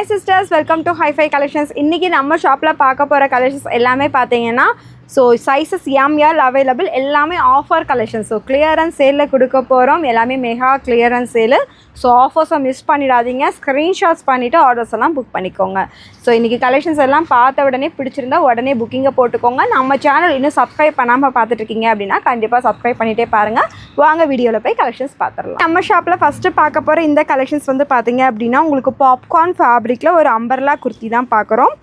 Hi sisters, welcome to Hi-Fi Collections. இன்னைக்கு நம்ம ஷாப்ல பார்க்க போற கலெக்ஷன்ஸ் எல்லாமே பாத்தீங்கன்னா sizes ML available எல்லாமே ஆஃபர் கலெக்ஷன்ஸ். clearance sale கொடுக்க போறோம். எல்லாமே மெகா clearance sale. ஆஃபர்ஸை மிஸ் பண்ணிடாதீங்க. ஸ்கிரீன்ஷாட்ஸ் பண்ணிட்டு ஆர்டர்ஸ் எல்லாம் புக் பண்ணிக்கோங்க. இன்னைக்கு கலெக்ஷன்ஸ் எல்லாம் பார்த்த உடனே பிடிச்சிருந்தா உடனே புக்கிங்கை போட்டுக்கோங்க. நம்ம சேனல் இன்னும் சப்ஸ்கிரைப் பண்ணாமல் பார்த்துட்டு இருக்கீங்க அப்படின்னா கண்டிப்பாக சப்ஸ்கிரைப் பண்ணிட்டே பாருங்க. வாங்க வீடியோவில் போய் கலெக்ஷன்ஸ் பார்த்துடலாம். நம்ம ஷாப்பில் ஃபர்ஸ்ட் பார்க்க போகிற இந்த கலெக்ஷன்ஸ் பார்த்தீங்க அப்படின்னா உங்களுக்கு பாப்கார்ன் ஃபேப்ரிக்கில் ஒரு அம்பர்லா குர்த்தி தான் பார்க்குறோம்.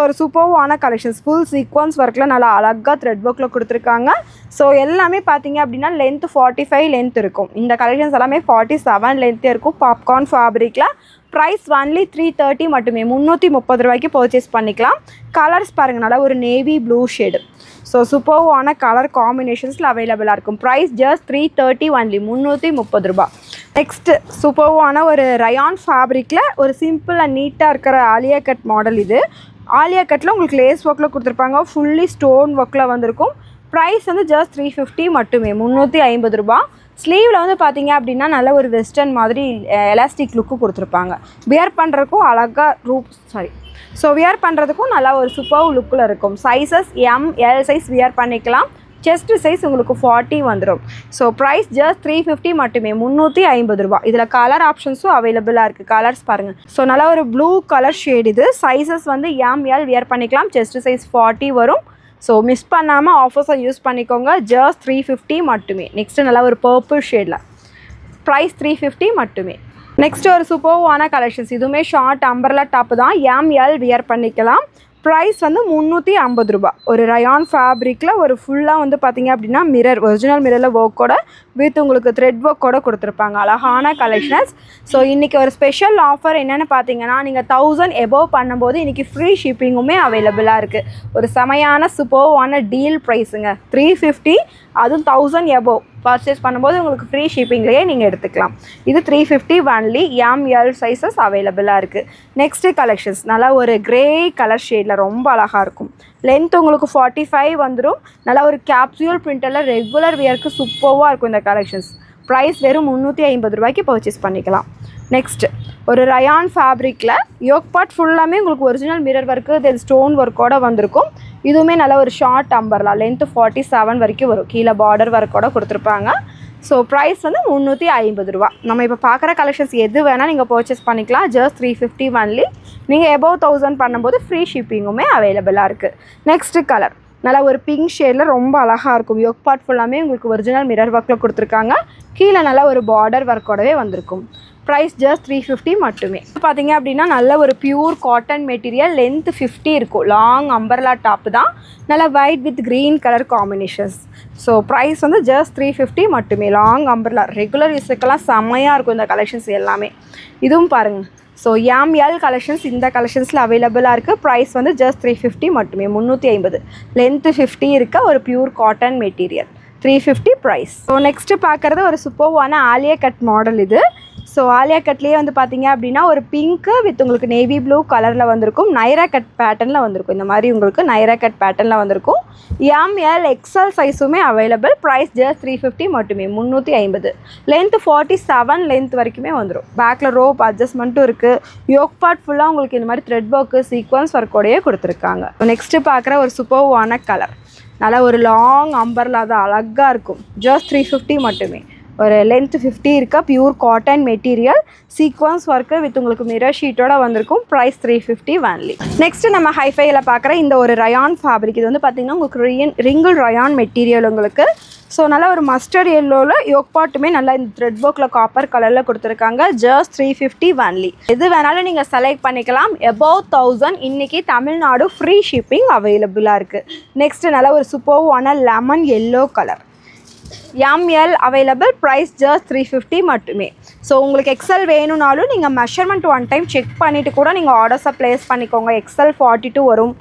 ஒரு சூப்பர்வான கலெக்ஷன்ஸ் ஃபுல் சீக்வன்ஸ் ஒர்க்கில் நல்லா அழகாக த்ரெட் ஒர்க்கில் கொடுத்துருக்காங்க. எல்லாமே பார்த்தீங்க அப்படின்னா லென்த் 45 லென்த் இருக்கும். இந்த கலெக்ஷன்ஸ் எல்லாமே 47 லென்த்தே இருக்கும். பாப்கார்ன் ஃபேப்ரிக்கில் ப்ரைஸ் ஒன்லி 330 மட்டுமே, 330 ரூபாய்க்கு பர்ச்சேஸ் பண்ணிக்கலாம். கலர்ஸ் பாருங்கள், நல்லா ஒரு நேவி ப்ளூ ஷேடு. சூப்பர்வான கலர் காம்பினேஷன்ஸில் அவைலபிளாக இருக்கும். ப்ரைஸ் ஜஸ்ட் 330 ஒன்லி, 330 ரூபா. நெக்ஸ்ட்டு சூப்பர்வான ஒரு ரயான் ஃபேப்ரிக்கில் ஒரு சிம்பிள் அண்ட் நீட்டாக இருக்கிற ஆலியா கட் மாடல். இது ஆலியா கட்டில் உங்களுக்கு லேஸ் ஒர்க்கில் கொடுத்துருப்பாங்க. ஃபுல்லி ஸ்டோன் ஒர்க்கில் வந்திருக்கும். ப்ரைஸ் ஜஸ்ட் 350 மட்டுமே, 350 ரூபா. ஸ்லீவில் பார்த்தீங்க அப்படின்னா நல்ல ஒரு வெஸ்டர்ன் மாதிரி எலாஸ்டிக் லுக்கு கொடுத்துருப்பாங்க. வியர் பண்ணுறதுக்கும் அழகாக வியர் பண்ணுறதுக்கும் நல்லா ஒரு சூப்பர் லுக்கில் இருக்கும். சைஸஸ் ML சைஸ் வியர் பண்ணிக்கலாம். செஸ்ட் சைஸ் உங்களுக்கு 40 வந்துடும். ப்ரைஸ் ஜஸ்ட் 350 மட்டுமே, 350 ரூபா. இதில் கலர் ஆப்ஷன்ஸும் அவைலபிளாக இருக்குது. கலர்ஸ் பாருங்கள். நல்லா ஒரு ப்ளூ கலர் ஷேட். இது சைஸஸ் ML வியர் பண்ணிக்கலாம். செஸ்ட் சைஸ் 40 வரும். மிஸ் பண்ணாமல் ஆஃபர்ஸை யூஸ் பண்ணிக்கோங்க. ஜஸ்ட் 350 மட்டுமே. நெக்ஸ்ட்டு நல்லா ஒரு பர்பிள் ஷேடில் ப்ரைஸ் 350 மட்டுமே. நெக்ஸ்ட்டு ஒரு சூப்பர்வான கலெக்ஷன்ஸ். இதுவுமே ஷார்ட் அம்பர்லா டாப்பு தான். ML வியர் பண்ணிக்கலாம். ப்ரைஸ் 350 ரூபா. ஒரு ரயான் ஃபேப்ரிக்கில் ஒரு ஃபுல்லாக பார்த்தீங்க அப்படின்னா மிரர், ஒரிஜினல் மிரரில் ஒர்க்கோட வித் உங்களுக்கு த்ரெட் ஒர்க்கோட கொடுத்துருப்பாங்க. அழகான கலெக்ஷன்ஸ். இன்றைக்கி ஒரு ஸ்பெஷல் ஆஃபர் என்னென்னு பார்த்தீங்கன்னா, நீங்கள் 1000 எபோவ் பண்ணும்போது இன்றைக்கி ஃப்ரீ ஷிப்பிங்குமே அவைலபிளாக இருக்குது. ஒரு செமையான சூப்பர்வான டீல் ப்ரைஸுங்க. 350, அதுவும் 1000 எபோவ் பர்ச்சேஸ் பண்ணும்போது உங்களுக்கு ஃப்ரீ ஷிப்பிங்லேயே நீங்கள் எடுத்துக்கலாம். இது 350 ஒன்லி. ML சைஸஸ் அவைலபிளாக இருக்குது. நெக்ஸ்ட்டு கலெக்ஷன்ஸ் நல்லா ஒரு கிரே கலர் ஷேடில் ரொம்ப அழகாக இருக்கும். லென்த் உங்களுக்கு 45 வந்துடும். நல்லா ஒரு கேப்சியூல் பிரிண்டரில் ரெகுலர் வியருக்கு சூப்பர்வாக இருக்கும் இந்த கலெக்ஷன்ஸ். ப்ரைஸ் வெறும் 350 ரூபாய்க்கு பர்ச்சேஸ் பண்ணிக்கலாம். நெக்ஸ்ட்டு ஒரு ரயான் ஃபேப்ரிக்கில் யோக் பார்ட் ஃபுல்லாமே உங்களுக்கு original mirror work then stone ஒர்க்கோடு வந்திருக்கும். இதுவுமே நல்ல ஒரு ஷார்ட் அம்பர்லா, லென்த்து 47 வரைக்கும் வரும். கீழே பார்டர் ஒர்க்கோட கொடுத்துருப்பாங்க. ப்ரைஸ் 350 ரூபா. நம்ம இப்போ பார்க்குற கலெக்ஷன்ஸ் எது வேணால் நீங்கள் பர்ச்சேஸ் பண்ணிக்கலாம். Just 350 only. நீங்கள் எபோவ் 1000 பண்ணும்போது ஃப்ரீ ஷிப்பிங்குமே அவைலபிளாக இருக்குது. நெக்ஸ்ட்டு கலர் நல்லா ஒரு பிங்க் ஷேடில் ரொம்ப அழகாக இருக்கும். யோக் பார்ட் ஃபுல்லாமே உங்களுக்கு ஒரிஜினல் மிரர் ஒர்க்கில் கொடுத்துருக்காங்க. கீழே நல்லா ஒரு பார்டர் ஒர்க்கோடவே வந்திருக்கும். ப்ரைஸ் ஜஸ்ட் 350 மட்டுமே. பார்த்தீங்க அப்படின்னா நல்ல ஒரு பியூர் காட்டன் மெட்டீரியல். லென்த் 50 இருக்கும். லாங் அம்பர்லா டாப்பு தான். நல்லா white with green colour combinations. Price just 350 மட்டுமே. லாங் அம்பர்லா ரெகுலர் யூஸுக்கெல்லாம் செம்மையாக இருக்கும் இந்த கலெக்ஷன்ஸ் எல்லாமே. இதுவும் பாருங்கள். ML கலெக்ஷன்ஸ் இந்த கலெக்ஷன்ஸில் அவைலபிளாக இருக்குது. ப்ரைஸ் ஜஸ்ட் 350 மட்டுமே, 350. லென்த்து 50 இருக்க ஒரு pure cotton material. 350 price. Next பார்க்குறது ஒரு சூப்பர்வான ஆலியா கட் மாடல். இது ஆலியா கட்லேயே பார்த்தீங்க அப்படின்னா ஒரு பிங்க்கு வித் உங்களுக்கு நேவி ப்ளூ கலரில் வந்திருக்கும். நைரா கட் பேட்டர்னில் வந்திருக்கும். இந்த மாதிரி உங்களுக்கு நைரா கட் பேட்டர்னில் வந்திருக்கும். ML XL சைஸுமே அவைலபிள். ப்ரைஸ் ஜஸ்ட் 350 மட்டுமே, 350. லென்த் 47 லென்த் வரைக்குமே வந்துடும். பேக்கில் ரோப் அட்ஜஸ்ட்மெண்ட்டும் இருக்குது. யோக் பார்ட் ஃபுல்லாக உங்களுக்கு இந்த மாதிரி த்ரெட் ஒர்க்கு சீக்வன்ஸ் ஒர்க்கோடையே கொடுத்துருக்காங்க. நெக்ஸ்ட்டு பார்க்குற ஒரு சூப்பர்வான கலர். நல்லா ஒரு லாங் அம்பர்லா தான், அழகாக இருக்கும். ஜஸ்ட் 350 மட்டுமே. ஒரு லென்த் 50 இருக்க pure cotton material. Sequence work with உங்களுக்கு மிரர் ஷீட்டோட வந்திருக்கும். Price 350 only. நெக்ஸ்ட்டு நம்ம ஹைஃபையில் பார்க்குற இந்த ஒரு ரயான் ஃபேப்ரிக். இது பார்த்தீங்கன்னா உங்களுக்கு ரிங்கிள் ரயான் மெட்டீரியல் உங்களுக்கு. நல்லா ஒரு மஸ்டர்ட் எல்லோவில் யோக் பார்ட்டுமே நல்லா இந்த த்ரெட் ஒர்க்கில் காப்பர் கலரில் கொடுத்துருக்காங்க. Just 350 only. எது வேணாலும் நீங்கள் செலக்ட் பண்ணிக்கலாம். எபோவ் 1000 இன்றைக்கி தமிழ்நாடு ஃப்ரீ ஷிப்பிங் அவைலபிளாக இருக்குது. நெக்ஸ்ட்டு நல்லா ஒரு சூப்பர்வான lemon yellow colour. ML available. Price just 350 மட்டுமே. உங்களுக்கு XL வேணும்னாலும் நீங்கள் மெஷர்மெண்ட் ஒன் டைம் செக் பண்ணிவிட்டு கூட நீங்கள் ஆர்டர்ஸை ப்ளேஸ் பண்ணிக்கோங்க. XL 42 வரும்.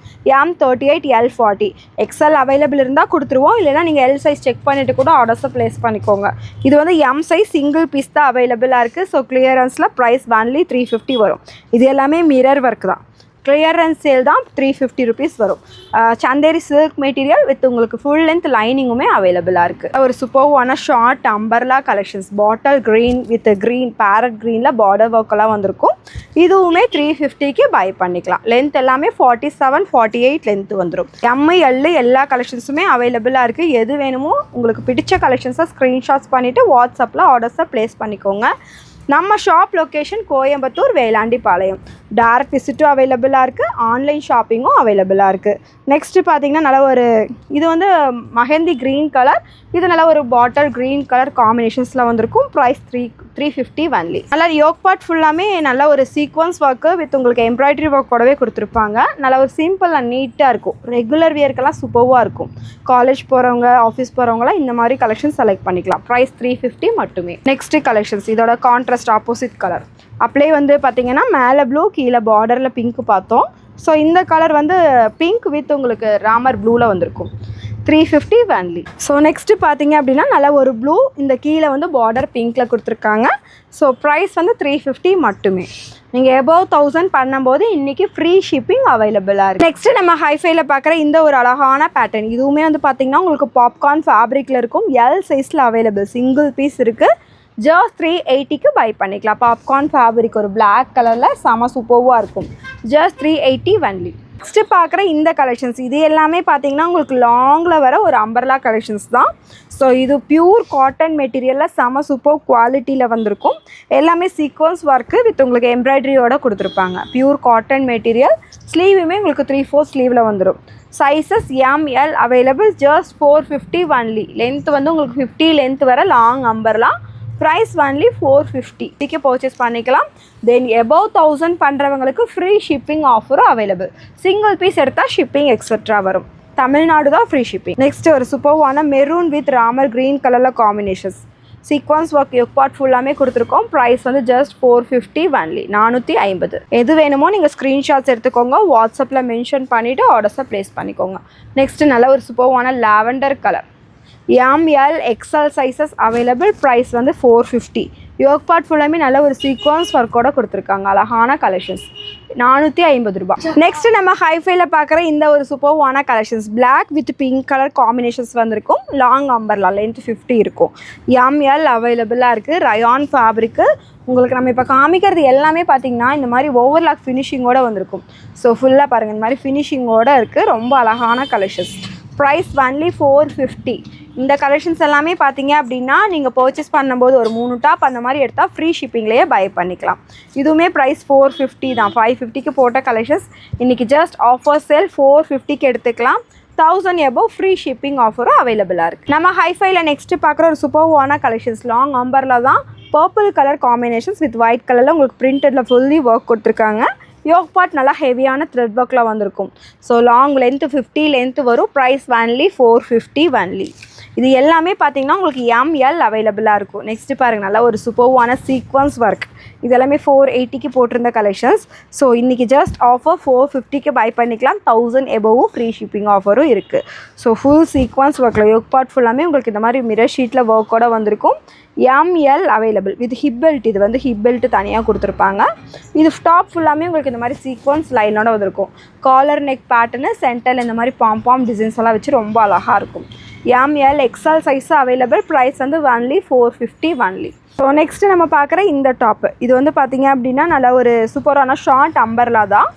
M38, L 40. XL அவைலபிள் இருந்தால் கொடுத்துருவோம். இல்லைனா நீங்கள் L சைஸ் செக் பண்ணிவிட்டு கூட ஆர்டர்ஸை ப்ளேஸ் பண்ணிக்கோங்க. இது M சைஸ் சிங்கிள் பீஸ் தான் அவைலபிளாக இருக்குது. கிளியரன்ஸில் ப்ரைஸ் ஒன்லி 350 வரும். இது எல்லாமே மிரர் ஒர்க் தான். கிளியரன்ஸ் சேல் தான் 350 rupees வரும். சந்தேரி சில்க் மெட்டீரியல் வித் உங்களுக்கு ஃபுல் லென்த் லைனிங்குமே அவைலபிளாக இருக்குது. ஒரு சூப்பர்வான short umbrella collections bottle green with green parrot க்ரீனில் பார்டர் ஒர்க்கெல்லாம் வந்திருக்கும். இதுவுமே 350க்கு பை பண்ணிக்கலாம். லென்த் எல்லாமே 47-48 லென்த் வந்துடும். ML எல்லா கலெக்ஷன்ஸுமே அவைலபிளாக இருக்குது. எது வேணுமோ உங்களுக்கு பிடிச்ச கலெக்ஷன்ஸை ஸ்க்ரீன்ஷாட்ஸ் பண்ணிவிட்டு வாட்ஸ்அப்பில் ஆர்டர்ஸை ப்ளேஸ் பண்ணிக்கோங்க. நம்ம shop location Coimbatore Velandipalayam. Direct விசிட்டும் அவைலபிளாக இருக்குது, ஆன்லைன் ஷாப்பிங்கும் அவைலபிளாக இருக்குது. நெக்ஸ்ட்டு பார்த்தீங்கன்னா நல்ல ஒரு இது வந்து மெஹந்தி க்ரீன் கலர், இது நல்ல ஒரு பாட்டில் க்ரீன் கலர் காம்பினேஷன்ஸில் வந்திருக்கும். Price 350 only. நல்லா யோக் பார்ட் ஃபுல்லாமே நல்ல ஒரு சீக்வன்ஸ் ஒர்க்கு வித் உங்களுக்கு எம்ப்ராய்டரி ஒர்க் கூடவே கொடுத்துருப்பாங்க. நல்ல ஒரு சிம்பிள் அண்ட் நீட்டாக இருக்கும். ரெகுலர் வியர்க்கெல்லாம் சூப்பராக இருக்கும். காலேஜ் போகிறவங்க ஆஃபீஸ் போகிறவங்களாம் இந்த மாதிரி கலெக்ஷன் செலக்ட் பண்ணிக்கலாம். ப்ரைஸ் 350 மட்டுமே. நெக்ஸ்ட்டு கலெக்ஷன்ஸ் இதோட கான்ட்ராஸ்ட் ஆப்போசிட் கலர். அப்படியே வந்து பார்த்தீங்கன்னா மேலே ப்ளூ கீழே பார்டரில் பிங்க் பார்த்தோம். ஸோ இந்த கலர் வந்து பிங்க் வித் உங்களுக்கு ராமர் ப்ளூவில் வந்திருக்கும். 350 ஒன்லி. ஸோ நெக்ஸ்ட்டு பார்த்தீங்க அப்படின்னா நல்ல ஒரு ப்ளூ, இந்த கீழே வந்து பார்டர் பிங்க்கில் கொடுத்துருக்காங்க. ஸோ ப்ரைஸ் வந்து 350 மட்டுமே. நீங்கள் எபோவ் 1000 பண்ணும்போது இன்றைக்கி ஃப்ரீ ஷிப்பிங் அவைலபிளாக இருக்குது. நெக்ஸ்ட்டு நம்ம ஹைஃபைல பார்க்குற இந்த ஒரு அழகான பேட்டர்ன், இதுவுமே வந்து பார்த்திங்கன்னா உங்களுக்கு பாப்கார்ன் ஃபேப்ரிக்கில் இருக்கும். எல் சைஸில் அவைலபிள், சிங்கிள் பீஸ் இருக்குது. ஜஸ்ட் 380க்கு பை பண்ணிக்கலாம். பாப்கார்ன் ஃபேப்ரிக் ஒரு பிளாக் கலரில் செம சூப்பர்வாக இருக்கும். Just 380 only. நெக்ஸ்ட்டு பார்க்குற இந்த கலெக்ஷன்ஸ் இது எல்லாமே பார்த்தீங்கன்னா உங்களுக்கு லாங்கில் வர ஒரு அம்பர்லா கலெக்ஷன்ஸ் தான். ஸோ இது பியூர் காட்டன் மெட்டீரியலில் செம சூப்பர் குவாலிட்டியில் வந்திருக்கும். எல்லாமே சீக்வன்ஸ் ஒர்க்கு வித் உங்களுக்கு எம்ப்ராய்டரியோட கொடுத்துருப்பாங்க. Pure cotton material. ஸ்லீவுமே உங்களுக்கு 3/4 ஸ்லீவில் வந்துடும். Sizes ML available. Just 450 only. Length வந்து உங்களுக்கு 50 லென்த் வர லாங் அம்பர்லா. Price only 450. இதுக்கு பர்ச்சேஸ் பண்ணிக்கலாம். தென் எபோவ் 1000 பண்ணுறவங்களுக்கு ஃப்ரீ ஷிப்பிங் ஆஃபரும் அவைலபிள். சிங்கிள் பீஸ் எடுத்தால் ஷிப்பிங் எக்ஸட்ரா வரும். தமிழ்நாடு தான் ஃப்ரீ ஷிப்பிங். நெக்ஸ்ட் ஒரு சூப்பர்வான மெரூன் வித் ராமர் க்ரீன் கலரில் combinations. Sequence work yoke part ஃபுல்லாமே கொடுத்துருக்கோம். ப்ரைஸ் வந்து ஜஸ்ட் 450 ஒன்லி. 450. எது வேணுமோ நீங்கள் ஸ்க்ரீன்ஷாட்ஸ் எடுத்துக்கோங்க, வாட்ஸ்அப்பில் மென்ஷன் பண்ணிவிட்டு ஆர்டர்ஸை ப்ளேஸ் பண்ணிக்கோங்க. நெக்ஸ்ட்டு நல்ல ஒரு சூப்பர்வான lavender colour. ML XL sizes available. Price வந்து 450. யோக் பார்ட் ஃபுல்லாமே நல்ல ஒரு சீக்வன்ஸ் ஒர்க்கோட கொடுத்துருக்காங்க. அழகான கலெக்ஷன்ஸ். 450 ரூபாய். நெக்ஸ்ட்டு நம்ம ஹைஃபைல பார்க்குற இந்த ஒரு சூப்பர்வான collections black with pink colour combinations வந்திருக்கும். லாங் அம்பர்லா லென்த் 50 இருக்கும். ML அவைலபிளாக இருக்குது. Rayon fabric. உங்களுக்கு நம்ம இப்போ காமிக்கிறது எல்லாமே பார்த்திங்கன்னா இந்த மாதிரி ஓவர்லாக் ஃபினிஷிங்கோடு வந்திருக்கும். ஸோ ஃபுல்லாக பாருங்கள் இந்த மாதிரி ஃபினிஷிங்கோடு இருக்குது. ரொம்ப அழகான கலெக்ஷன்ஸ். Price only 450. இந்த கலெக்ஷன்ஸ் எல்லாமே பார்த்தீங்க அப்படின்னா நீங்கள் பர்ச்சேஸ் பண்ணும்போது ஒரு 3 டாப் அந்த மாதிரி எடுத்தால் ஃப்ரீ ஷிப்பிங்லேயே பை பண்ணிக்கலாம். இதுவுமே ப்ரைஸ் 450 தான். 550க்கு போட்ட கலெக்ஷன்ஸ் இன்றைக்கி ஜஸ்ட் ஆஃபர் சேல் 450க்கு எடுத்துக்கலாம். 1000 எபோவ் ஃப்ரீ ஷிப்பிங் ஆஃபரும் அவைலபிளாக இருக்குது. நம்ம ஹைஃபைல நெக்ஸ்ட்டு பார்க்குற ஒரு சூப்பர்வான கலெக்ஷன்ஸ் லாங் அம்பரில் தான். Purple colour combinations with white கலரில் உங்களுக்கு பிரிண்டடில் ஃபுல்லி ஒர்க் கொடுத்துருக்காங்க. யோக் பார்ட் நல்லா ஹெவியான த்ரெட் ஒர்க்கில் வந்திருக்கும். ஸோ லாங் லென்த்து 50 லென்த்து வரும். Price only 450 only. இது எல்லாமே பார்த்தீங்கன்னா உங்களுக்கு ML அவைலபிளாக இருக்கும். நெக்ஸ்ட்டு பாருங்கள் நல்லா ஒரு சூப்பர்வான சீக்வன்ஸ் ஒர்க். இது எல்லாமே 480க்கு போட்டிருந்த கலெக்ஷன்ஸ். ஸோ இன்றைக்கி ஜஸ்ட் ஆஃபர் 450க்கு பை பண்ணிக்கலாம். 1000 எபோவும் ஃப்ரீ ஷிப்பிங் ஆஃபரும் இருக்குது. ஸோ ஃபுல் சீக்வன்ஸ் ஒர்க்கில் யோக் பார்ட் ஃபுல்லாமே உங்களுக்கு இந்த மாதிரி மிரர் ஷீட்டில் ஒர்க்கோட வந்திருக்கும். ML available with hip belt. இது வந்து ஹிப் பெல்ட் தனியாக கொடுத்துருப்பாங்க. இது டாப் ஃபுல்லாமே உங்களுக்கு இந்த மாதிரி சீக்வன்ஸ் லைனோட வந்திருக்கும். காலர் நெக் பேட்டர்னு சென்டரில் இந்த மாதிரி பாம் டிசைன்ஸ் எல்லாம் வச்சு ரொம்ப அழகாக இருக்கும். ML XL size available. Price வந்து ஒன்லி 450 ஒன்லி. ஸோ நெக்ஸ்ட்டு நம்ம பார்க்குற இந்த டாப்பு இது வந்து பார்த்திங்க அப்படின்னா நல்ல ஒரு சூப்பரான ஷார்ட் அம்பர்லா தான்.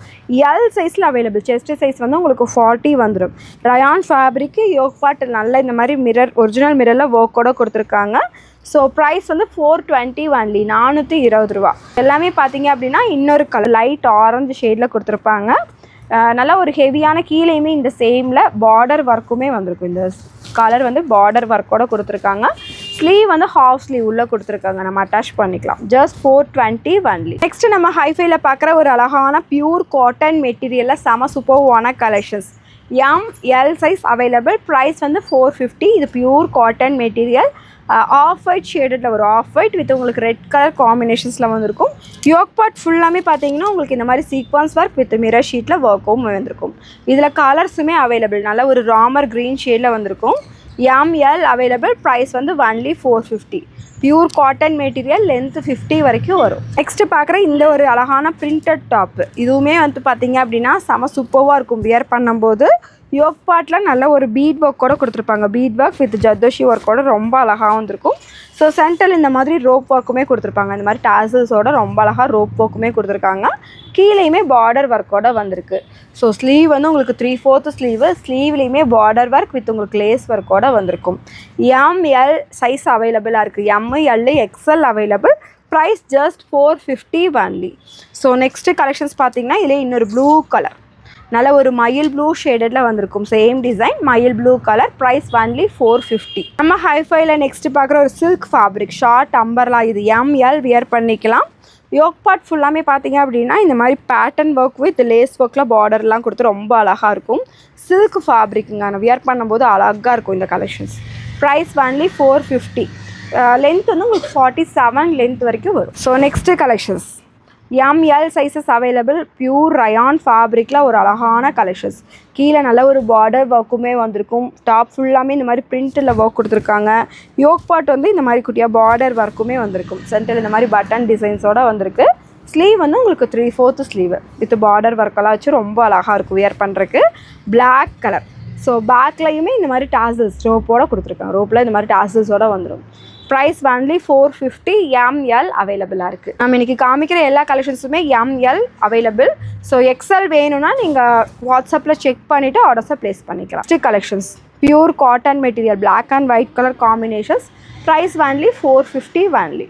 L சைஸில் அவைலபிள். செஸ்ட் சைஸ் வந்து உங்களுக்கு 40 வந்துடும். ரயான் ஃபேப்ரிக்கு யோக் பார்ட் நல்ல இந்த மாதிரி மிரர் ஒரிஜினல் மிரரில் ஒர்க்கோட கொடுத்துருக்காங்க. ஸோ ப்ரைஸ் வந்து 420 ஒன்லி. 420 ரூபா. எல்லாமே பார்த்தீங்க அப்படின்னா இன்னொரு கலர் லைட் ஆரஞ்சு ஷேடில் கொடுத்துருப்பாங்க. நல்லா ஒரு ஹெவியான கீழேயுமே இந்த சேமில் பார்டர் ஒர்க்குமே வந்திருக்கும். இந்த கலர் வந்து பார்டர் ஒர்க்கோட கொடுத்துருக்காங்க. ஸ்லீவ் வந்து ஹாஃப் ஸ்லீவ் உள்ளே கொடுத்துருக்காங்க. நம்ம அட்டாச் பண்ணிக்கலாம். Just 420 only. நெக்ஸ்ட்டு நம்ம ஹைஃபைல பார்க்குற ஒரு அழகான பியூர் காட்டன் மெட்டீரியலில் செம சூப்பர்வான collections. ML size available. Price வந்து 450. இது pure cotton material. Off white ஷேடடில் ஒரு ஆஃப் ஒயிட் வித் உங்களுக்கு ரெட் கலர் காம்பினேஷன்ஸில் வந்திருக்கும். யோக் பார்ட் ஃபுல்லாமே பார்த்தீங்கன்னா உங்களுக்கு இந்த மாதிரி சீக்வன்ஸ் ஒர்க் வித் மிரர் ஷீட்டில் ஒர்க்கும் வந்திருக்கும். இதில் கலர்ஸுமே அவைலபிள். நல்ல ஒரு ராமர் க்ரீன் ஷேடில் வந்திருக்கும். M L available. ப்ரைஸ் வந்து only 450. Pure cotton material, length 50 வரைக்கும் வரும். நெக்ஸ்ட்டு பார்க்குற இந்த ஒரு அழகான பிரிண்டட் டாப்பு. இதுவுமே வந்து பார்த்திங்க அப்படின்னா செம சூப்பராக இருக்கும் வியர் பண்ணும்போது. யோக் பார்ட்டில் நல்ல ஒரு பீட் ஒர்க்கோடு கொடுத்துருப்பாங்க. பீட் ஒர்க் வித் ஜர்தோஷி ஒர்க்கோடு ரொம்ப அழகாக வந்துருக்கும். ஸோ சென்டரில் இந்த மாதிரி ரோப் ஒர்க்குமே கொடுத்துருப்பாங்க. இந்த மாதிரி டாசல்ஸோட ரொம்ப அழகாக ரோப் ஒர்க்குமே கொடுத்துருக்காங்க. கீழேயுமே பார்டர் ஒர்க்கோடு வந்திருக்கு. ஸோ ஸ்லீவ் வந்து உங்களுக்கு 3/4 ஸ்லீவு. ஸ்லீவ்லேயுமே பார்டர் ஒர்க் வித் உங்களுக்கு லேஸ் ஒர்க்கோடு வந்திருக்கும். எம்எல் சைஸ் அவைலபிளாக இருக்குது. ML XL available. Price just 450 only. So next collections பார்த்திங்கன்னா இதில் இன்னொரு ப்ளூ கலர், நல்ல ஒரு மயில் ப்ளூ ஷேடடில் வந்திருக்கும். சேம் டிசைன், மயில் ப்ளூ கலர். Price only 450. நம்ம ஹைஃபைல நெக்ஸ்ட்டு பார்க்குற ஒரு சில்க் ஃபேப்ரிக் ஷார்ட் அம்பர்லா. இது எம்எல் வியர் பண்ணிக்கலாம். யோக் பார்ட் ஃபுல்லாமே பார்த்தீங்க அப்படின்னா இந்த மாதிரி பேட்டர்ன் ஒர்க் வித் லேஸ் ஒர்க்கில் பார்டர்லாம் கொடுத்து ரொம்ப அழகாக இருக்கும். சில்க் ஃபேப்ரிக்குங்க, நான் வியர் பண்ணும்போது அழகாக இருக்கும் இந்த கலெக்ஷன்ஸ். Price only 450. லென்த் வந்து உங்களுக்கு 47 லென்த் வரைக்கும் வரும். So next collections M L sizes available. Pure rayon ஃபேப்ரிக்கில் ஒரு அழகான கலெக்ஷன்ஸ். கீழே நல்ல ஒரு பார்டர் ஒர்க்குமே வந்திருக்கும். டாப் ஃபுல்லாமே இந்த மாதிரி பிரிண்டில் ஒர்க் கொடுத்துருக்காங்க. யோக் பார்ட் வந்து இந்த மாதிரி குட்டியாக பார்டர் ஒர்க்குமே வந்திருக்கும். சென்டரில் இந்த மாதிரி பட்டன் டிசைன்ஸோடு வந்திருக்கு. ஸ்லீவ் வந்து உங்களுக்கு 3/4 ஸ்லீவு வித் பார்டர் ஒர்க்கெல்லாம் வச்சு ரொம்ப அழகாக இருக்கும் வியர் பண்ணுறதுக்கு. Black colour. ஸோ பேக்லையுமே இந்த மாதிரி டாசல்ஸ் ரோப்போடு கொடுத்துருக்காங்க. ரோப்பில் இந்த மாதிரி டாசல்ஸோடு வந்துடும். Price only 450. எம்எல் அவைலபிளாக இருக்குது. நம்ம இன்றைக்கி காமிக்கிற எல்லா கலெக்ஷன்ஸுமே எம்எல் அவைலபிள். ஸோ எக்ஸ்எல் வேணும்னா நீங்கள் வாட்ஸ்அப்பில் செக் பண்ணிவிட்டு ஆர்டர்ஸை ப்ளேஸ் பண்ணிக்கலாம். Next collections pure cotton material, black and white colour combinations. Price only 450 only.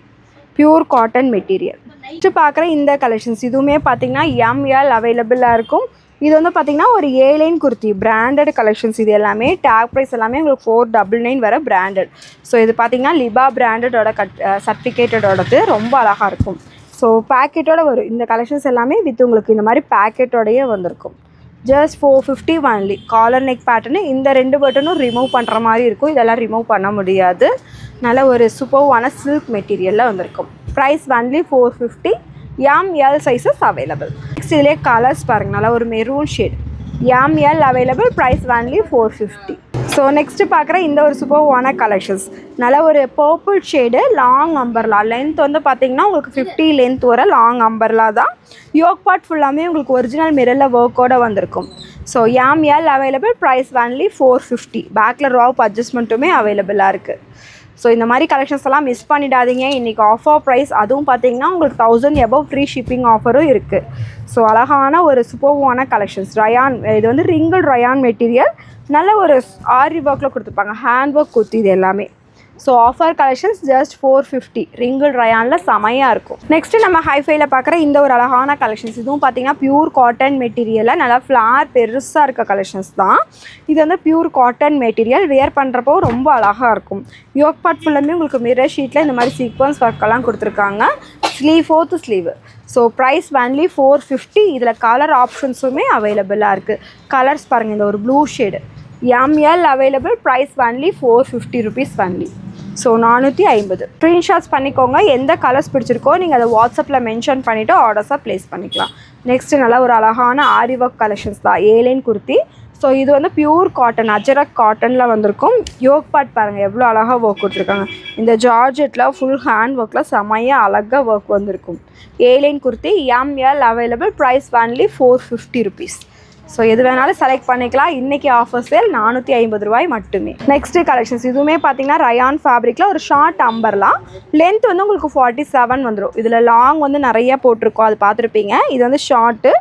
Pure cotton material. Next பார்க்குற இந்த கலெக்ஷன்ஸ் இதுவுமே பார்த்திங்கன்னா எம்எல் அவைலபிளாக இருக்கும். இது வந்து பார்த்திங்கன்னா ஒரு ஏலைன் குர்த்தி பிராண்டட் கலெக்ஷன்ஸ். இது எல்லாமே டேக் ப்ரைஸ் எல்லாமே உங்களுக்கு 499 வர பிராண்டட். ஸோ இது பார்த்திங்கன்னா லிபா பிராண்டடோட சர்டிஃபிகேட்டடோடது ரொம்ப அழகாக இருக்கும். ஸோ பேக்கெட்டோட வரும் இந்த கலெக்ஷன்ஸ் எல்லாமே வித் உங்களுக்கு இந்த மாதிரி பேக்கெட்டோடையே வந்திருக்கும். Just 450 only. Collar neck pattern இந்த 2 பட்டனும் ரிமூவ் பண்ணுற மாதிரி இருக்கும். இதெல்லாம் ரிமூவ் பண்ண முடியாது. நல்ல ஒரு சூப்பர்வான சில்க் மெட்டீரியலில் வந்திருக்கும். Price only 450. ML sizes available. Next இதிலே கலர்ஸ் பாருங்கள், நல்லா ஒரு maroon shade. ML available. Price only 450. So next பார்க்குற இந்த ஒரு சூப்பர்வான கலெக்ஷன்ஸ், நல்ல ஒரு purple shade long umbrella. Length வந்து பார்த்திங்கன்னா உங்களுக்கு 50 லென்த் வர லாங் அம்பர்லா தான். யோக் பார்ட் ஃபுல்லாமே உங்களுக்கு ஒரிஜினல் மிரரில் ஒர்க்கோடு வந்திருக்கும். So ML available. Price only 450. பேக்கில் ராப் அட்ஜஸ்ட்மெண்ட்டுமே அவைலபிளாக இருக்குது. ஸோ இந்த மாதிரி கலெக்ஷன்ஸ் எல்லாம் மிஸ் பண்ணிடாதீங்க. இன்றைக்கி ஆஃபர் ப்ரைஸ், அதுவும் பார்த்தீங்கன்னா உங்களுக்கு 1000 எபவ் ஃப்ரீ ஷிப்பிங் ஆஃபரும் இருக்குது. ஸோ அழகான ஒரு சூப்பர்வான கலெக்ஷன்ஸ். ரயான், இது வந்து ரிங்கிள் ரயான் மெட்டீரியல். நல்ல ஒரு ஆரி ஒர்க்கில் கொடுத்துருப்பாங்க. ஹேண்ட் ஒர்க் குர்த்தி இது எல்லாமே. So offer collections just 450. Wrinkle ரயானில் செமையாக இருக்கும். நெக்ஸ்ட்டு நம்ம ஹைஃபைல பார்க்குற இந்த ஒரு அழகான கலெக்ஷன்ஸ். இதுவும் பார்த்திங்கன்னா பியூர் காட்டன் மெட்டீரியலில் நல்லா ஃப்ளார் பெருசாக இருக்க கலெக்ஷன்ஸ் தான். இது வந்து பியூர் காட்டன் மெட்டீரியல். வியர் பண்ணுறப்போ ரொம்ப அழகாக இருக்கும். யோக் பார்ட் ஃபுல்லாமே உங்களுக்கு மிரர் ஷீட்டில் இந்த மாதிரி சீக்வன்ஸ் ஒர்க்கெல்லாம் கொடுத்துருக்காங்க. Sleeve 4th sleeve. So price only 450. இதில் கலர் ஆப்ஷன்ஸுமே அவைலபிளாக இருக்குது. கலர்ஸ் பாருங்கள், இந்த ஒரு blue shade ML available. Price only 450 rupees only. So 450. Screenshots பண்ணிக்கோங்க. எந்த கலர்ஸ் பிடிச்சிருக்கோ நீங்கள் அதை வாட்ஸ்அப்பில் மென்ஷன் பண்ணிவிட்டு ஆர்டர்ஸாக ப்ளேஸ் பண்ணிக்கலாம். நெக்ஸ்ட்டு நல்லா ஒரு அழகான ஆரி ஒர்க் கலெக்ஷன்ஸ் தான். ஏலைன் குர்த்தி. ஸோ இது வந்து பியூர் காட்டன், அஜரக் காட்டனில் வந்திருக்கும். யோக் பார்ட் பாருங்கள் எவ்வளோ அழகாக ஒர்க் கொடுத்துருக்காங்க. இந்த ஜார்ஜெட்டில் ஃபுல் ஹேண்ட் ஒர்க்கில் செமையாக அழகாக ஒர்க் வந்திருக்கும். A line kurti ML available. Price only 450 rupees. So எது வேணாலும் செலக்ட் பண்ணிக்கலாம். இன்றைக்கி ஆஃபர் சேல் 450 ரூபாய் மட்டுமே. நெக்ஸ்ட்டு கலெக்ஷன்ஸ் இதுவுமே பார்த்தீங்கன்னா ரயான் ஃபேப்ரிக்கில் ஒரு ஷார்ட் அம்பர்லாம். லென்த் வந்து உங்களுக்கு 47 வந்துடும். இதில் லாங் வந்து நிறைய போட்டிருக்கோம், அது பார்த்துருப்பீங்க. இது வந்து ஷார்ட்டு.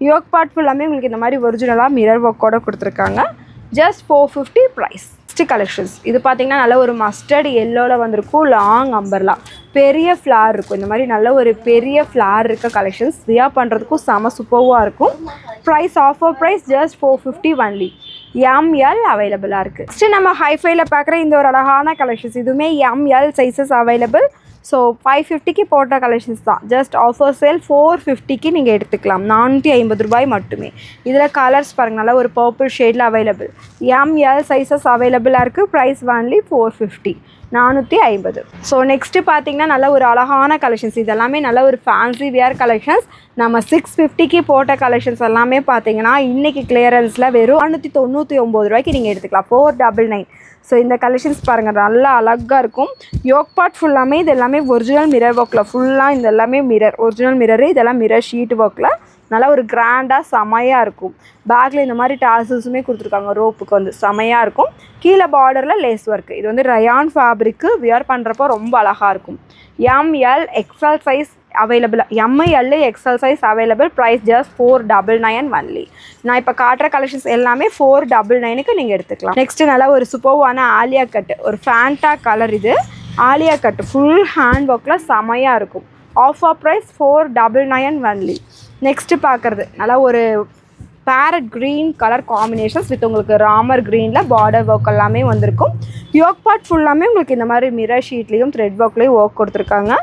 யோக் பார்ட் ஃபுல்லாமே உங்களுக்கு இந்த மாதிரி ஒரிஜினலாக மிரர் ஒர்க்கோடு கொடுத்துருக்காங்க. Just 450 price. நெக்ஸ்ட் கலெக்ஷன்ஸ் இது பார்த்திங்கன்னா நல்ல ஒரு மஸ்டர்ட் எல்லோவில் வந்திருக்கும். லாங் அம்பர்லா, பெரிய ஃப்ளார் இருக்கும். இந்த மாதிரி நல்ல ஒரு பெரிய ஃப்ளார் இருக்க கலெக்ஷன்ஸ் வியர் பண்ணுறதுக்கும் செம சூப்பர்வாக இருக்கும். Price offer price just 450 only. ML அவைலபிளாக இருக்குது. நெக்ஸ்ட்டு நம்ம ஹைஃபைல பார்க்குற இந்த ஒரு அழகான கலெக்ஷன்ஸ் இதுவுமே எம்எல் சைஸஸ் அவைலபிள். ஸோ 550க்கு போட்ட கலெக்ஷன்ஸ் தான். ஜஸ்ட் ஆஃபர் சேல் 450க்கு நீங்கள் எடுத்துக்கலாம். 450 ரூபாய் மட்டுமே. இதில் கலர்ஸ் பாருங்கள், நல்லா ஒரு பர்பிள் ஷேடில் அவைலபிள். எம்எல் சைஸஸ் அவைலபிளாக இருக்குது. Price only 450. 450. ஸோ நெக்ஸ்ட்டு பார்த்தீங்கன்னா நல்ல ஒரு அழகான கலெக்ஷன்ஸ். இதெல்லாமே நல்ல ஒரு ஃபேன்சி வியர் கலெக்ஷன்ஸ். நம்ம 650க்கு போட்ட கலெக்ஷன்ஸ் எல்லாமே பார்த்தீங்கன்னா இன்றைக்கி கிளியரன்ஸில் வெறும் 499 ரூபாய்க்கு நீங்கள் எடுத்துக்கலாம். 499. ஸோ இந்த கலெக்ஷன்ஸ் பாருங்கள் நல்லா அழகாக இருக்கும். யோக் பார்ட் ஃபுல்லாமே இது எல்லாமே ஒரிஜினல் மிரர் ஒர்க்கில் ஃபுல்லாக இந்த எல்லாமே மிரர் ஒரிஜினல் மிரரு, இதெல்லாம் மிரர் ஷீட் ஒர்க்கில் நல்லா ஒரு கிராண்டாக செமையாக இருக்கும். பேக்கில் இந்த மாதிரி டாசல்ஸுமே கொடுத்துருக்காங்க, ரோப்புக்கு வந்து செமையாக இருக்கும். கீழே பார்டரில் லேஸ் ஒர்க்கு. இது வந்து ரயான் ஃபேப்ரிக்கு, வியர் பண்ணுறப்போ ரொம்ப அழகாக இருக்கும். ML XL size available, ML XL size available. Price just 499 only. நான் இப்போ காட்டுற கலெக்ஷன்ஸ் எல்லாமே 499க்கு நீங்கள் எடுத்துக்கலாம். நெக்ஸ்ட்டு நல்லா ஒரு சூப்பர்வான ஆலியா கட்டு, ஒரு ஃபேண்டா கலர். இது ஆலியா கட்டு ஃபுல் ஹேண்ட் ஒர்க்கில் செமையாக இருக்கும். Offer price 499 only. நெக்ஸ்ட்டு பார்க்குறது நல்லா ஒரு farad green colour combinations with உங்களுக்கு ராமர் க்ரீனில் பார்டர் ஒர்க் எல்லாமே வந்திருக்கும். யோக் பார்ட் ஃபுல்லாமே உங்களுக்கு இந்த மாதிரி மிரர் ஷீட்லேயும் த்ரெட் ஒர்க்லேயும் ஒர்க் கொடுத்துருக்காங்க.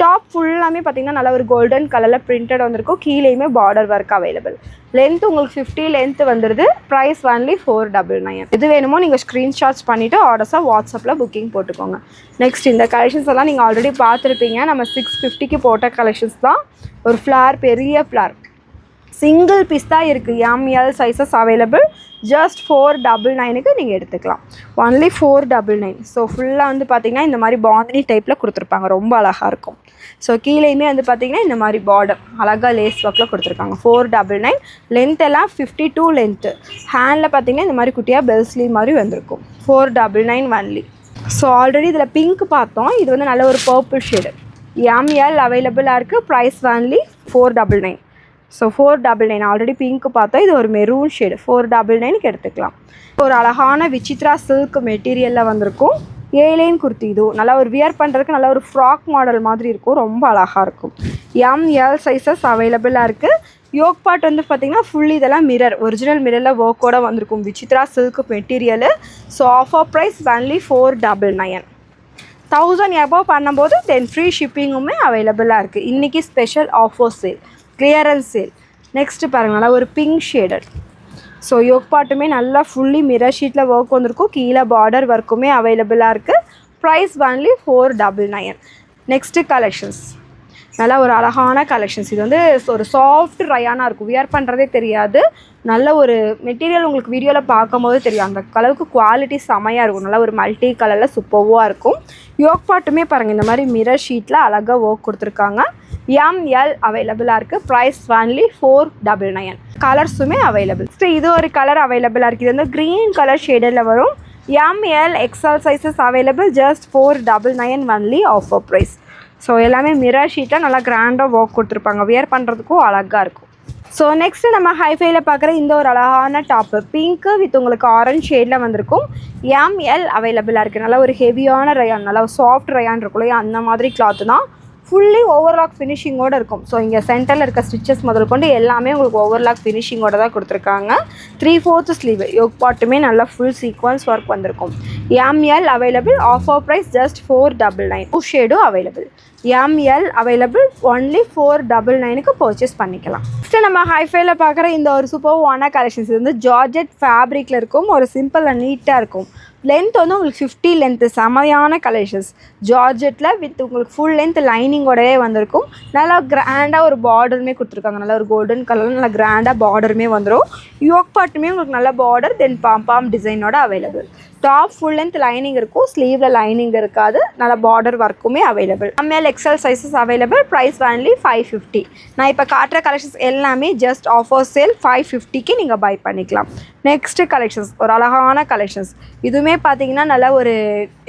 டாப் ஃபுல்லாமே பார்த்திங்கன்னா நல்லா ஒரு கோல்டன் கலரில் பிரிண்டட் வந்திருக்கும். கீழேயுமே பார்டர் ஒர்க் அவைலபிள். லென்த் உங்களுக்கு 50 லென்த் வந்துடுது. Price only 499. இது வேணுமோ நீங்கள் ஸ்க்ரீன்ஷாட்ஸ் பண்ணிவிட்டு ஆர்டர்ஸாக வாட்ஸ்அப்பில் புக்கிங் போட்டுக்கோங்க. நெக்ஸ்ட் இந்த கலெக்ஷன்ஸ் எல்லாம் நீங்கள் ஆல்ரெடி பார்த்துருப்பீங்க. நம்ம 650க்கு போட்ட கலெக்ஷன்ஸ் தான். ஒரு ஃப்ளார், பெரிய ஃப்ளார் சிங்கிள் பீஸ் தான் இருக்குது. ML sizes available. ஜஸ்ட் 499க்கு நீங்கள் எடுத்துக்கலாம். ஒன்லி 499. ஸோ ஃபுல்லாக வந்து பார்த்திங்கன்னா இந்த மாதிரி பாந்தினி டைப்பில் கொடுத்துருப்பாங்க, ரொம்ப அழகாக இருக்கும். ஸோ கீழேயுமே வந்து பார்த்திங்கன்னா இந்த மாதிரி பார்டர் அழகாக லேஸ் ஒர்க்கில் கொடுத்துருக்காங்க. 499. லென்த் எல்லாம் 52 லென்த்து. ஹேண்டில் பார்த்திங்கன்னா இந்த மாதிரி குட்டியாக பெல் ஸ்லீவ் மாதிரி வந்திருக்கும். 499 ஒன்லி. ஸோ ஆல்ரெடி இதில் பிங்க் பார்த்தோம். இது வந்து நல்ல ஒரு பர்பிள் ஷேடு. எம்எல் அவைலபிளாக இருக்குது. Price only 499. So 499. Already pink பார்த்தோம். இது ஒரு மெரூன் ஷேடு. 499க்கு எடுத்துக்கலாம். ஒரு அழகான விசித்ரா சில்க் மெட்டீரியலில் வந்திருக்கும். ஏலைன் குர்த்தி. இதுவும் நல்லா ஒரு வியர் பண்ணுறதுக்கு நல்லா ஒரு ஃப்ராக் மாடல் மாதிரி இருக்கும், ரொம்ப அழகாக இருக்கும். எம்எல் சைஸஸ் அவைலபிளாக இருக்குது. யோக் பார்ட் வந்து பார்த்திங்கன்னா ஃபுல் இதெல்லாம் மிரர் ஒரிஜினல் மிரரில் ஒர்க்கோடு வந்திருக்கும். Vichitra silk material. So offer price only 499. 1000 above பண்ணும்போது தென் ஃப்ரீ ஷிப்பிங்குமே அவைலபிளாக இருக்குது. இன்றைக்கி special offer sale, clearance sale. Next பாருங்கள் நல்லா ஒரு பிங்க் ஷேடட். ஸோ யோக் பார்ட்டுமே நல்லா ஃபுல்லி மிரர் ஷீட்டில் ஒர்க் வந்திருக்கும். கீழே பார்டர் ஒர்க்குமே அவைலபிளாக இருக்குது. Price only 499. நெக்ஸ்ட்டு கலெக்ஷன்ஸ் நல்லா ஒரு அழகான கலெக்ஷன்ஸ். இது வந்து ஒரு சாஃப்ட் ரயானாக இருக்கும், வியர் பண்ணுறதே தெரியாது. நல்ல ஒரு மெட்டீரியல் உங்களுக்கு வீடியோவில் பார்க்கும் போது தெரியும், அந்த அளவுக்கு குவாலிட்டி செமையாக இருக்கும். நல்லா ஒரு மல்டி கலரில் சூப்பர்வாக இருக்கும். யோக் பார்ட்டுமே பாருங்கள் இந்த மாதிரி மிரர் ஷீட்டில் அழகாக ஒர்க் கொடுத்துருக்காங்க. எம்எல் அவைலபிளாக இருக்குது. Price only 499. கலர்ஸுமே அவைலபிள். ஸோ இது ஒரு கலர் அவைலபிளாக இருக்குது. இது வந்து க்ரீன் கலர் ஷேடில் வரும். ML XL sizes available. Just 499 only. Offer price. So எல்லாமே மிரர் ஷீட்டாக நல்லா கிராண்டாக ஒர்க் கொடுத்துருப்பாங்க, வியர் பண்ணுறதுக்கும் அழகாக இருக்கும். ஸோ நெக்ஸ்ட்டு நம்ம ஹைஃபைல பார்க்குற இந்த ஒரு அழகான டாப்பு பிங்க்கு வித் உங்களுக்கு ஆரஞ்ச் ஷேடில் வந்திருக்கும். எம்எல் அவைலபிளாக இருக்குது. நல்லா ஒரு ஹெவியான ரயான், நல்லா ஒரு சாஃப்ட் ரயான் இருக்கும் இல்லையா, அந்த மாதிரி கிளாத்து தான். ஃபுல்லி ஓவர்லாக் ஃபினிஷிங்கோடு இருக்கும். ஸோ இங்கே சென்டரில் இருக்க ஸ்டிச்சஸ் முதல் கொண்டு எல்லாமே உங்களுக்கு ஓவர்லாக் ஃபினிஷிங்கோட தான் கொடுத்துருக்காங்க. 3/4 ஸ்லீவ். யோக் பார்ட்டுமே நல்லா ஃபுல் சீக்வன்ஸ் ஒர்க் வந்திருக்கும். M L available. Offer price just 499. Two ஷேடும் அவைலபிள். M L available. ஒன்லி 499க்கு பர்ச்சேஸ் பண்ணிக்கலாம். நெக்ஸ்ட்டு நம்ம ஹைஃபைல பார்க்குற இந்த ஒரு சூப்பர்வான கலெக்ஷன்ஸ். இது வந்து ஜார்ஜெட் ஃபேப்ரிக்கில் இருக்கும். ஒரு சிம்பிள் அண்ட் நீட்டாக இருக்கும். லென்த் வந்து உங்களுக்கு 50 லென்த்து. செமையான கலெக்ஷன்ஸ். ஜார்ஜெட்டில் வித் உங்களுக்கு ஃபுல் லென்த் லைனிங்கோடவே வந்திருக்கும். நல்லா கிராண்டாக ஒரு பார்டருமே கொடுத்துருக்காங்க. நல்லா ஒரு கோல்டன் கலரில் நல்லா கிராண்டாக பார்டருமே வந்துடும். யோக் பார்ட்டுமே உங்களுக்கு நல்ல பார்டர் தென் பாம் டிசைனோட available. Top full length lining இருக்கும், ஸ்லீவில் லைனிங் இருக்காது. நல்ல பார்டர் ஒர்க்குமே available. M L XL sizes available. Price only 550. நான் இப்போ காட்டுற கலெக்ஷன்ஸ் எல்லாமே ஜஸ்ட் ஆஃபர் சேல் 550க்கு நீங்கள் பை பண்ணிக்கலாம். நெக்ஸ்ட்டு கலெக்ஷன்ஸ் ஒரு அழகான கலெக்ஷன்ஸ். இதுவுமே பார்த்தீங்கன்னா நல்ல ஒரு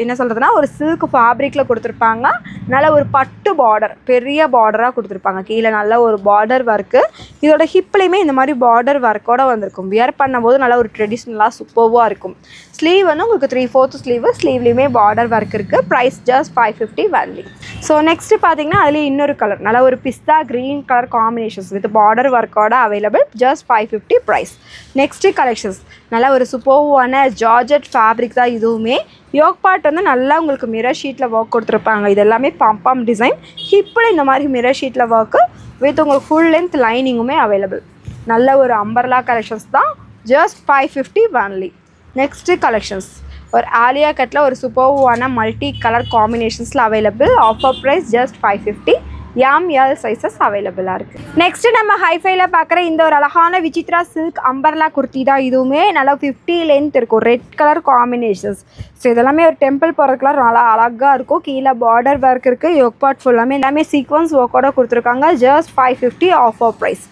என்ன சொல்கிறதுனா ஒரு சில்க் ஃபேப்ரிக்கில் கொடுத்துருப்பாங்க. நல்ல ஒரு பட்டு பார்டர், பெரிய பார்டராக கொடுத்துருப்பாங்க. கீழே நல்ல ஒரு பார்டர் ஒர்க்கு. இதோட ஹிப்லேயுமே இந்த மாதிரி பார்டர் ஒர்க்கோடு வந்திருக்கும். வியர் பண்ணும்போது நல்லா ஒரு ட்ரெடிஷ்னலாக சூப்பர்வாக இருக்கும். ஸ்லீவ் வந்து உங்களுக்கு 3/4 ஸ்லீவ். ஸ்லீவ்லேயுமே பார்டர் ஒர்க் இருக்குது. Price just 550 only. So next பார்த்தீங்கன்னா அதுலேயே இன்னொரு கலர் நல்லா ஒரு pista green colour combinations with border ஒர்க்கோட available. Just 550 price. Next collections நல்லா ஒரு சூப்பர்வான ஜார்ஜெட் ஃபேப்ரிக் தான் இதுவுமே. யோக் பார்ட் வந்து நல்லா உங்களுக்கு மிரர் ஷீட்டில் ஒர்க் கொடுத்துருப்பாங்க. இது எல்லாமே பாம் டிசைன். ஹிப்பில் இந்த மாதிரி மிரர் ஷீட்டில் ஒர்க்கு வித் உங்களுக்கு ஃபுல் லென்த் லைனிங்குமே அவைலபிள். நல்ல ஒரு அம்பர்லா கலெக்ஷன்ஸ் தான். Just 550 only. நெக்ஸ்ட்டு கலெக்ஷன்ஸ் ஒரு ஆலியா கட்டில் ஒரு சூப்பர்வான மல்டி கலர் காம்பினேஷன்ஸில் available. Offer price just 550. L sizes அவைலபிளாக இருக்குது. நெக்ஸ்ட்டு நம்ம ஹைஃபைல பார்க்குற இந்த ஒரு அழகான விசித்ரா சில்க் அம்பர்லா குர்த்தி தான். இதுவுமே நல்லா 50 லென்த் இருக்கும், ரெட் கலர் காம்பினேஷன்ஸ். ஸோ இதெல்லாமே ஒரு டெம்பிள் போகிறதுக்குலாம் நல்லா அழகாக இருக்கும். கீழே பார்டர் ஒர்க் இருக்குது, யோக் பார்ட் ஃபுல்லாமே எல்லாமே சீக்வன்ஸ் ஒர்க்கோட கொடுத்துருக்காங்க. Just 550 offer price.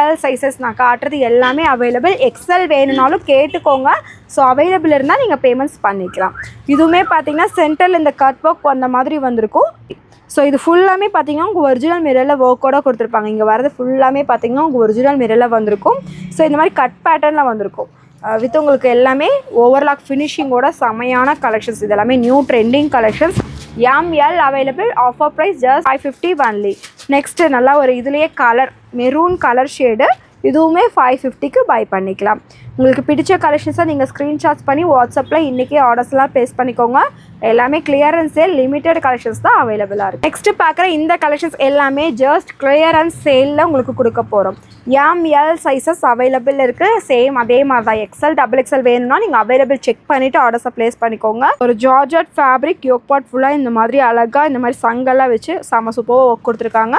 L sizes நான் காட்டுறது எல்லாமே அவைலபிள். எக்ஸல் வேணும்னாலும் கேட்டுக்கோங்க. ஸோ அவைலபிள் இருந்தால் நீங்கள் பேமெண்ட்ஸ் பண்ணிக்கலாம். இதுவுமே பார்த்தீங்கன்னா சென்டரில் இந்த கட் ஒர்க் அந்த மாதிரி வந்திருக்கும். ஸோ இது ஃபுல்லாமே பார்த்தீங்கன்னா உங்கள் ஒரிஜினல் மிரரில் ஒர்க்கோட கொடுத்துருப்பாங்க. இங்கே வரது ஃபுல்லாமே பார்த்தீங்கன்னா உங்கள் ஒரிஜினல் மிரரில் வந்திருக்கும். ஸோ இந்த மாதிரி கட் பேட்டர்னில் வந்திருக்கும் வித் உங்களுக்கு எல்லாமே ஓவர்லாக் ஃபினிஷிங்கோட செமையான கலெக்ஷன்ஸ். இது எல்லாமே new trending collections. L available. Offer price just 550 only. Next நல்லா ஒரு இதுலேயே கலர் மெரூன் கலர் ஷேடு, இதுவுமே 550க்கு பை பண்ணிக்கலாம். உங்களுக்கு பிடிச்ச கலெக்ஷன்ஸை நீங்கள் ஸ்க்ரீன்ஷாட்ஸ் பண்ணி வாட்ஸ்அப்பில் இன்றைக்கி ஆர்டர்ஸ்லாம் ப்ளேஸ் பண்ணிக்கோங்க. எல்லாமே கிளியரன்ஸ் சேல், லிமிட்டட் கலெக்ஷன்ஸ் தான் அவைலபிளாக இருக்குது. நெக்ஸ்ட்டு பார்க்குற இந்த கலெக்ஷன்ஸ் எல்லாமே ஜஸ்ட் கிளியரன்ஸ் சேலில் உங்களுக்கு கொடுக்க போகிறோம். எல் சைஸஸ் அவைலபிள் இருக்குது. சேம் அதே மாதிரி தான். எக்ஸல் டபுள் எக்ஸல் வேணும்னா நீங்கள் அவைலபிள் செக் பண்ணிவிட்டு ஆர்டர்ஸை ப்ளேஸ் பண்ணிக்கோங்க. ஒரு ஜார்ஜட் ஃபேப்ரிக் யோக் பார்ட் ஃபுல்லாக இந்த மாதிரி அழகாக இந்த மாதிரி சங்கெல்லாம் வச்சு செம சூப்பராக ஒர்க் கொடுத்துருக்காங்க.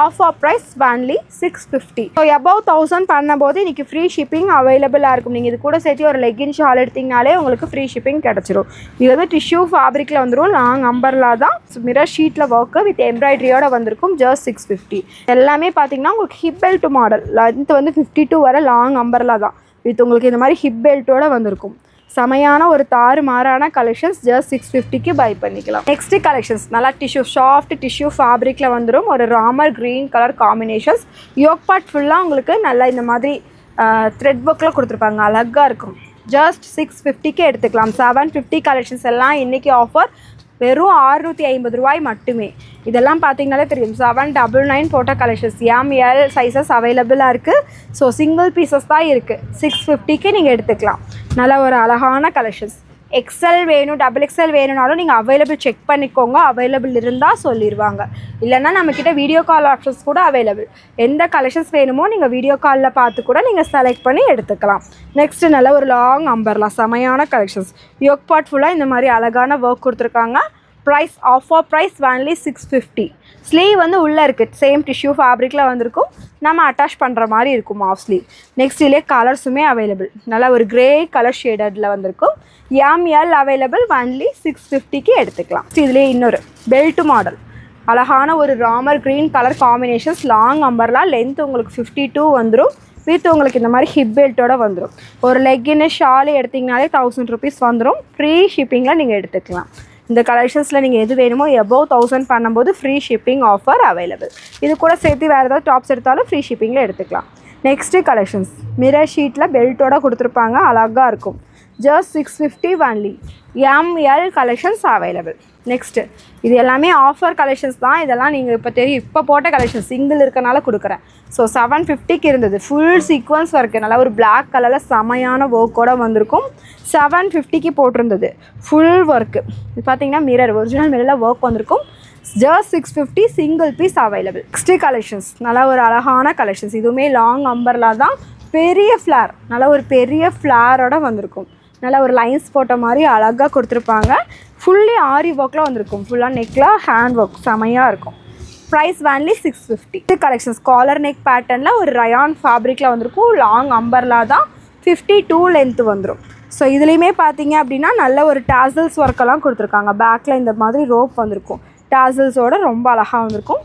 Offer price only 650. So above 1000 பண்ணும்போது இன்றைக்கி ஃப்ரீ ஷிப்பிங் அவைலபிளாக இருக்கும். நீங்கள் இது கூட சேர்த்து ஒரு லெகின் ஷால் எடுத்திங்கனாலே உங்களுக்கு ஃப்ரீ ஷிப்பிங் கிடச்சிரும். இது வந்து டிஷ்யூ ஃபேப்ரிக்கில் வந்துடும். லாங் அம்பர்லா தான். மிரர் ஷீட்டில் ஒர்க்கு வித் எம்ப்ராய்டரியோட வந்திருக்கும். ஜஸ்ட் 650. எல்லாமே பார்த்தீங்கன்னா உங்களுக்கு ஹிப் பெல்ட் மாடல். லென்த் வந்து 52 வர லாங் அம்பர்லா தான் வித் உங்களுக்கு இந்த மாதிரி ஹிப் பெல்ட்டோட வந்திருக்கும். செமையான ஒரு தாறு மாறான கலெக்ஷன்ஸ். ஜஸ்ட் 650க்கு பை பண்ணிக்கலாம். நெக்ஸ்ட் கலெக்ஷன்ஸ் நல்லா டிஷ்யூ சாஃப்ட் டிஷ்யூ ஃபேப்ரிக்கில் வந்துடும். ஒரு Ramar green colour combinations. Yoke part ஃபுல்லாக உங்களுக்கு நல்லா இந்த மாதிரி த்ரெட் ஒர்க்கில் கொடுத்துருப்பாங்க. அழகாக இருக்கும். ஜஸ்ட் 650க்கு எடுத்துக்கலாம். 750 கலெக்ஷன்ஸ் எல்லாம் இன்றைக்கி ஆஃபர் வெறும் 650 ரூபாய் மட்டுமே. இதெல்லாம் பார்த்தீங்கனாலே தெரியும். 799 போட்ட கலெக்ஷன்ஸ். எல் சைஸஸ் அவைலபிளாக இருக்குது. ஸோ சிங்கிள் பீசஸ் தான் இருக்குது. 650க்கு நீங்கள் எடுத்துக்கலாம். நல்ல ஒரு அழகான கலெக்ஷன்ஸ். எக்ஸல் வேணும் டபுள் எக்ஸல் வேணும்னாலும் நீங்கள் அவைலபிள் செக் பண்ணிக்கோங்க. அவைலபிள் இருந்தால் சொல்லிடுவாங்க. இல்லைன்னா நம்மக்கிட்ட வீடியோ கால் ஆப்ஷன்ஸ் கூட அவைலபிள். எந்த கலெக்ஷன்ஸ் வேணுமோ நீங்கள் வீடியோ காலில் பார்த்து கூட நீங்கள் செலக்ட் பண்ணி எடுத்துக்கலாம். நெக்ஸ்ட்டு நல்ல ஒரு லாங் அம்பர்லா செமையான கலெக்ஷன்ஸ். யோக் பார்ட் ஃபுல்லாக இந்த மாதிரி அழகான ஒர்க் கொடுத்துருக்காங்க. Price offer price only 650. Sleeve வந்து உள்ளே இருக்குது. சேம் டிஷ்யூ ஃபேப்ரிக்கில் வந்திருக்கும். நம்ம அட்டாச் பண்ணுற மாதிரி இருக்கும் ஆஃப் ஸ்லீவ். நெக்ஸ்ட் இதிலே கலர்ஸுமே அவைலபிள். நல்லா ஒரு கிரே கலர் ஷேடடில் வந்திருக்கும். L available. ஒன்லி 650க்கு எடுத்துக்கலாம். இதிலே இன்னொரு பெல்ட் மாடல். அழகான ஒரு Ramar green colour combinations. Long umbrella. Length உங்களுக்கு 52 வந்துடும். வித் உங்களுக்கு இந்த மாதிரி ஹிப் பெல்ட்டோட வந்துடும். ஒரு லெக்கின்னு ஷாலு எடுத்திங்கனாலே 1000 ருபீஸ் வந்துடும். ஃப்ரீ ஷிப்பிங்கில் நீங்கள் எடுத்துக்கலாம். இந்த கலெக்ஷன்ஸில் நீங்கள் எது வேணுமோ above 1000 பண்ணும்போது ஃப்ரீ ஷிப்பிங் ஆஃபர் அவைலபிள். இது கூட சேர்த்து வேறு ஏதாவது டாப்ஸ் எடுத்தாலும் ஃப்ரீ ஷிப்பிங்கில் எடுத்துக்கலாம். Next collections. மிரர் ஷீட்டில் பெல்ட்டோட கொடுத்துருப்பாங்க. அழகாக இருக்கும். Just 650 only. L collections available. Next இது எல்லாமே ஆஃபர் கலெக்ஷன்ஸ் தான். இதெல்லாம் நீங்கள் இப்போ போட்ட கலெக்ஷன் சிங்கிள் இருக்கனால கொடுக்குறேன். ஸோ 750க்கு இருந்தது. ஃபுல் சீக்வன்ஸ் ஒர்க்கு நல்லா ஒரு பிளாக் கலரில் செமையான ஒர்க்கோட வந்திருக்கும். 750க்கு போட்டிருந்தது ஃபுல் ஒர்க்கு. இது பார்த்தீங்கன்னா மிரர் ஒரிஜினல் மிரரில் ஒர்க் வந்திருக்கும். Just 650 single piece available. Next collections நல்லா ஒரு அழகான கலெக்ஷன்ஸ். இதுவுமே லாங் அம்பர்லா தான். பெரிய ஃப்ளார் நல்லா ஒரு பெரிய ஃப்ளாரோட வந்திருக்கும். நல்லா ஒரு லைன்ஸ் போட்ட மாதிரி அழகாக கொடுத்துருப்பாங்க. ஃபுல்லி ஆரி ஒர்க்கில் வந்திருக்கும். ஃபுல்லாக நெக்கில் ஹேண்ட் ஒர்க் செமையாக இருக்கும். Price only 650. இது கலெக்ஷன்ஸ் காலர் நெக் பேட்டர்னில் ஒரு ரயான் ஃபேப்ரிக்கில் வந்திருக்கும். லாங் அம்பர்லா தான். 52 லென்த் வந்துடும். ஸோ இதுலேயுமே பார்த்தீங்க அப்படின்னா நல்ல ஒரு டாசல்ஸ் ஒர்க்கெல்லாம் கொடுத்துருக்காங்க. பேக்கில் இந்த மாதிரி ரோப் வந்திருக்கும். டாசல்ஸோட ரொம்ப அழகாக வந்திருக்கும்.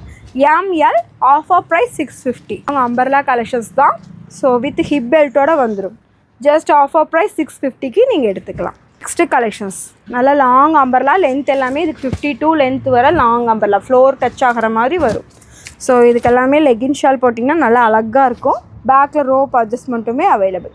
L offer price 650. Umbrella collections தான். ஸோ வித் ஹிப் பெல்ட்டோட வந்துடும். ஜஸ்ட் ஆஃபர் ப்ரைஸ் 650க்கு நீங்கள் எடுத்துக்கலாம். நெக்ஸ்ட்டு கலெக்ஷன்ஸ் நல்லா லாங் அம்பர்லா. லென்த் எல்லாமே இதுக்கு 52 லென்த் வர லாங் அம்பர்லா. ஃப்ளோர் டச் ஆகிற மாதிரி வரும். ஸோ இதுக்கு எல்லாமே லெகின் ஷால் போட்டிங்கன்னா நல்லா அழகாக இருக்கும். பேக்கில் ரோப் அட்ஜஸ்ட்மெண்ட்டுமே available.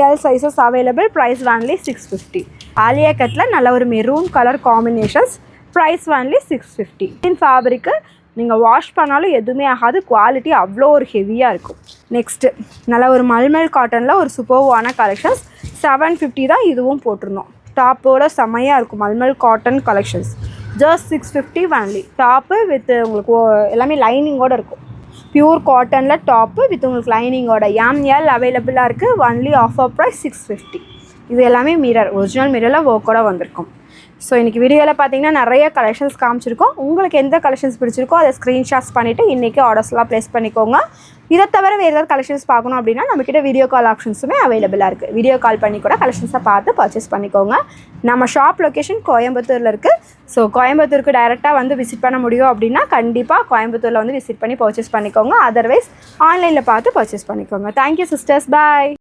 L sizes available. Price only 650. Alia கட்டில் நல்ல ஒரு maroon colour combinations. Price only 650. இன் ஃபேப்ரிக்கு நீங்கள் வாஷ் பண்ணாலும் எதுவுமே ஆகாது. குவாலிட்டி அவ்வளோ ஒரு ஹெவியாக இருக்கும். நெக்ஸ்ட்டு நல்லா ஒரு மல்மல் காட்டனில் ஒரு சூப்பர்வான கலெக்ஷன்ஸ். 750 தான் இதுவும் போட்டிருந்தோம். டாப்போட செம்மையாக இருக்கும். Mulmul cotton collections. Just 650 only. Top with உங்களுக்கு எல்லாமே லைனிங்கோடு இருக்கும். பியூர் காட்டனில் டாப்பு வித் உங்களுக்கு லைனிங்கோட எல் அவைலபிளாக இருக்குது. Only offer price 650. இது எல்லாமே மிரர் ஒரிஜினல் மிரரில் ஒர்க்கோட வந்திருக்கும். ஸோ இன்றைக்கி வீடியோவில் பார்த்தீங்கன்னா நிறைய கலெக்ஷன்ஸ் காமிச்சிருக்கோம். உங்களுக்கு எந்த கலெக்ஷன்ஸ் பிடிச்சிருக்கோ அதை ஸ்க்ரீன்ஷாட்ஸ் பண்ணிவிட்டு இன்றைக்கி ஆர்டர்ஸ்லாம் ப்ளேஸ் பண்ணிக்கோங்க. இதை தவிர வேறு ஏதாவது கலெக்ஷன்ஸ் பார்க்கணும் அப்படின்னா நம்மக்கிட்ட வீடியோ கால் ஆப்ஷன்ஸுமே அவைலபிளாக இருக்குது. வீடியோ கால் பண்ணி கூட கலெக்ஷன்ஸை பார்த்து பர்ச்சேஸ் பண்ணிக்கோங்க. நம்ம ஷாப் லொக்கேஷன் கோயம்புத்தூரில் இருக்குது. ஸோ கோயம்புத்தூருக்கு டைரெக்டாக வந்து விசிட் பண்ண முடியும் அப்படின்னா கண்டிப்பாக கோயம்புத்தூரில் வந்து விசிட் பண்ணி பர்ச்சேஸ் பண்ணிக்கோங்க. அதர்வைஸ் ஆன்லைனில் பார்த்து பர்ச்சேஸ் பண்ணிக்கோங்க. தேங்க்யூ சிஸ்டர்ஸ், பாய்.